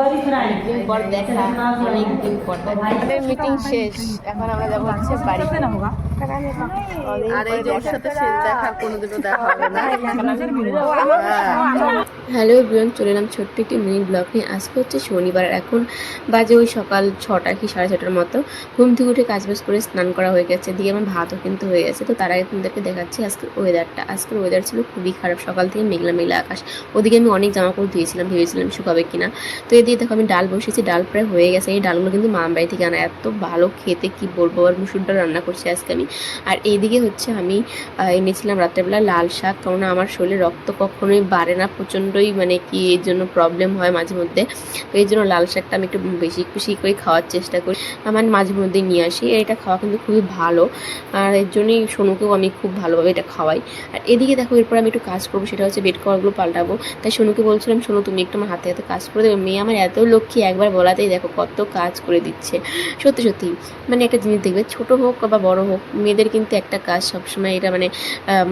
অনেকদিন পর দেখা, অনেকদিন পর আমাদের মিটিং শেষ, এখন আমরা যাবো হচ্ছে বাড়িতে। আর এই যে ওর সাথে শেষ দেখা, কোনোদিনও দেখা হবে না। হ্যালো এভরিওয়ান, চলে এলাম ছোট্ট একটি মিনি ব্লগ নিয়ে। আজকে হচ্ছে শনিবার, এখন বাজে ওই সকাল 6টা কি 6:30টার মতো। ঘুম থেকে উঠে কাজবাজ করে স্নান করা হয়ে গেছে, দিয়ে আমার ভাতও কিন্তু হয়ে গেছে। তো তার আগে তোমাদেরকে দেখাচ্ছি আজকের ওয়েদারটা। আজকের ওয়েদার ছিল খুবই খারাপ, সকাল থেকে মেঘলা মেঘলা আকাশ। ওদিকে আমি অনেক জামা কাপড় ধুয়েছিলাম, ভেবেছিলাম শুকাবে কিনা। তো এদিকে দেখো আমি ডাল বসিয়েছি, ডাল প্রায় হয়ে গেছে। এই ডালগুলো কিন্তু মামার বাড়ি থেকে আনা, এত ভালো খেতে কি বলবো। আর মুসুর ডাল রান্না করছি আজকে আমি। আর এইদিকে হচ্ছে আমি এনেছিলাম রাত্রেবেলা লাল শাক, কারণ আমার শরীরে রক্ত কখনোই বাড়ে না, প্রচণ্ডই মানে কি এর জন্য প্রবলেম হয় মাঝে মধ্যে। তো এই জন্য লাল শাকটা আমি একটু বেশি খুশি করে খাওয়ার চেষ্টা করি, আমার মাঝে মধ্যে নিয়ে আসি। এটা খাওয়া কিন্তু খুবই ভালো, আর এর জন্যই সোনুকেও আমি খুব ভালোভাবে এটা খাওয়াই। আর এদিকে দেখো এরপর আমি একটু কাজ করবো, সেটা হচ্ছে বেড কভারগুলো পাল্টাবো। তাই সোনুকে বলছিলাম, সোনু তুমি একটু আমার হাতে হাতে কাজ করে দেবে। মেয়ে আমার এত লক্ষ্মী, একবার বলাতেই দেখো কত কাজ করে দিচ্ছে। সত্যি সত্যি মানে একটা জিনিস দেখবে, ছোট হোক বা বড় হোক, মেয়েদের কিন্তু একটা কাজ সবসময় এটা মানে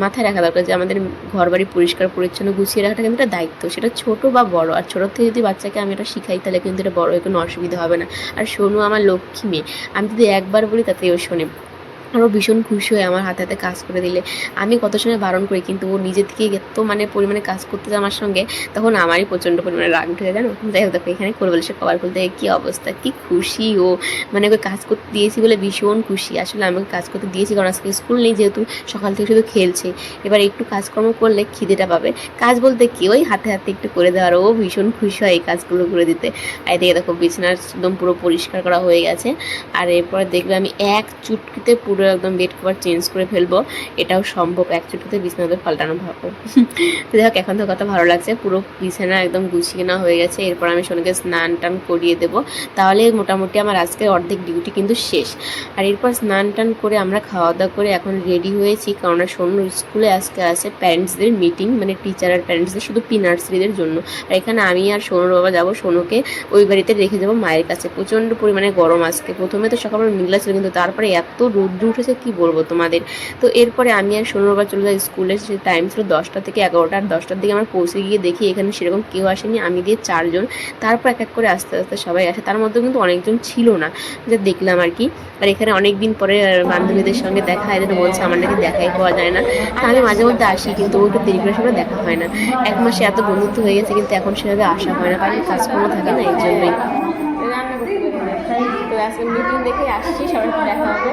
মাথায় রাখা দরকার, যে আমাদের ঘর বাড়ি পরিষ্কার পরিচ্ছন্ন গুছিয়ে রাখাটা কিন্তু একটা দায়িত্ব, সেটা ছোট বা বড়। আর ছোটোর থেকে যদি বাচ্চাকে আমি এটা শিখাই, তাহলে কিন্তু এটা বড় হয়ে কোনো অসুবিধা হবে না। আর সোনু আমার লক্ষ্মী মেয়ে, আমি যদি একবার বলি তাতে ও শোনে। আরও ভীষণ খুশি হয় আমার হাতে হাতে কাজ করে দিলে। আমি কত সময় বারণ করি, কিন্তু ও নিজে থেকেই এত মানে পরিমাণে কাজ করতে যায় আমার সঙ্গে, তখন আমারই প্রচণ্ড পরিমাণে রাগ উঠে যায় জানো। যাই হোক দেখো এখানে করে বলে সে কভার খুলতে কী অবস্থা, কী খুশি ও, মানে ওকে কাজ করতে দিয়েছি বলে ভীষণ খুশি। আসলে আমাকে কাজ করতে দিয়েছি কারণ আজকে স্কুল নেই, যেহেতু সকাল থেকে শুধু খেলছে। এবার একটু কাজকর্ম করলে খিদেটা পাবে, কাজ বলতে কি ওই হাতে হাতে একটু করে দেওয়ার, ও ভীষণ খুশি হয় এই কাজগুলো করে দিতে। আর এদিকে দেখো বিছানার একদম পুরো পরিষ্কার করা হয়ে গেছে। আর এরপরে দেখবে আমি এক চুটকিতে পুরো একদম বেড কভার চেঞ্জ করে ফেলবো, এটাও সম্ভব, এক চুটকিতে বিছানাতে পাল্টানো ভাবো। তো দেখো এখন তো কত ভালো লাগছে, পুরো বিছানা একদম গুছিয়ে নেওয়া হয়ে গেছে। এরপর আমি সোনুকে স্নান টান করিয়ে দেবো, তাহলে মোটামুটি আমার আজকে অর্ধেক ডিউটি কিন্তু শেষ। আর এরপর স্নান টান করে আমরা খাওয়া দাওয়া করে এখন রেডি হয়েছি, কারণ সোনু স্কুলে আজকে আছে প্যারেন্টসদের মিটিং, মানে টিচার আর প্যারেন্টসদের, শুধু প্রি নার্সারিদের জন্য। আর এখানে আমি আর সোনুর বাবা যাবো, সোনুকে ওই বাড়িতে রেখে যাবো মায়ের কাছে। প্রচণ্ড পরিমাণে গরম আজকে, প্রথমে তো সকালবেলা মেঘলা ছিল, কিন্তু তারপরে এত রৌদ্র উঠেছে কি বলবো তোমাদের। তো এরপরে আমি আর সোনুর বাবা চলে যাই স্কুলে, সে টাইম ছিল 10টা থেকে 11টা। আর 10টার দিকে আমরা পৌঁছে গিয়ে দেখি এখানে সেরকম কেউ আসেনি, আমি দিয়ে 4জন। তারপর এক এক করে আস্তে আস্তে সবাই আসে, তার মধ্যে কিন্তু অনেকজন ছিল না, যে দেখলাম আর কি। আর এখানে অনেক দিন পরে বান্ধবীদের সঙ্গে দেখা হয়, যেটা বলছে আমার নাকি দেখাই পাওয়া যায় না। আমি মাঝে মধ্যে আসি, কিন্তু ওটা দেরি করে সঙ্গে দেখা হয় না। এক মাসে এত বন্ধুত্ব হয়ে গেছে, কিন্তু এখন সেভাবে আসা হয় না, কারণ কাজকর্ম থাকে না, এই জন্যই। তো আজকে মিটিং দেখে আসছি, সবাই দেখা হবে।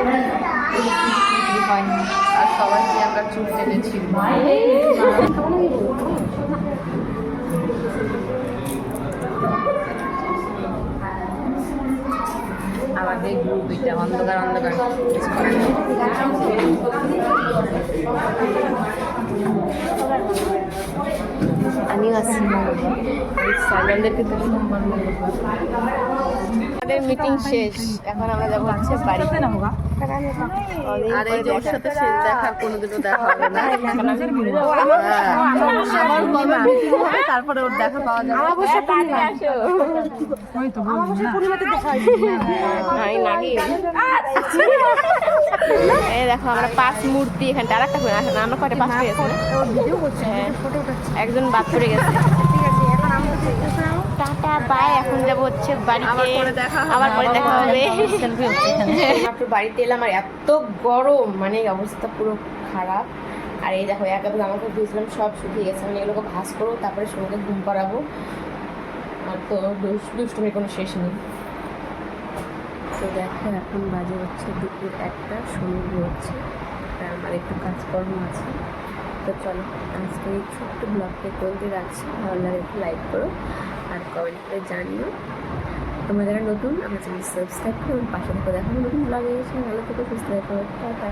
আর সবাইকে আমরা চুল কেটেছি। আমাদের গ্রুপ এটা অন্ধকার অন্ধকার আমিও আসছি, স্যারদেরকে আমাদের মিটিং শেষ, এখন আমরা যাবো হচ্ছে বাড়িতে। আর এই যে ওর সাথে শেষ দেখা, কোনোদিনও দেখা হবে না। তারপরে ওর দেখা পাওয়া যাবে। এই দেখো আমরা 5 মূর্তি এখানটা, আর একটা করে আসে না, আমরা কয়টা 5 পেয়ে গেছে, একজন বাদ পড়ে গেছে। টাটা বাই, এখন যাবো হচ্ছে বাড়িতে, আবার পরে দেখা হবে। মাত্র বাড়িতে এলাম, আর এত গরম, মানে অবস্থা পুরো খারাপ। আর এই দেখো এক জামা কাপড় ধুয়েছিলাম সব শুকিয়ে গেছে, মানে এগুলোকে ভাঁজ করবো, তারপরে সোনুকে ঘুম পাড়াবো। আর তো দুষ্টুমির কোনো শেষ নেই। তো দেখো এখন বাজে হচ্ছে দুপুর 1টা, সোনু হচ্ছে, আর আমার একটু কাজকর্ম আছে। তো চলো আজকে এই ছোট্ট ব্লগটা করতে রাখছি, ভালো লাগে একটু লাইক করো আর কমেন্ট করে জানিও। তোমরা যারা নতুন আমার চ্যানেল সাবস্ক্রাইব করো, পাশে থেকে দেখো নতুন ব্লগ এসে, ভালো থেকে সুস্থ থাকো। টাটা।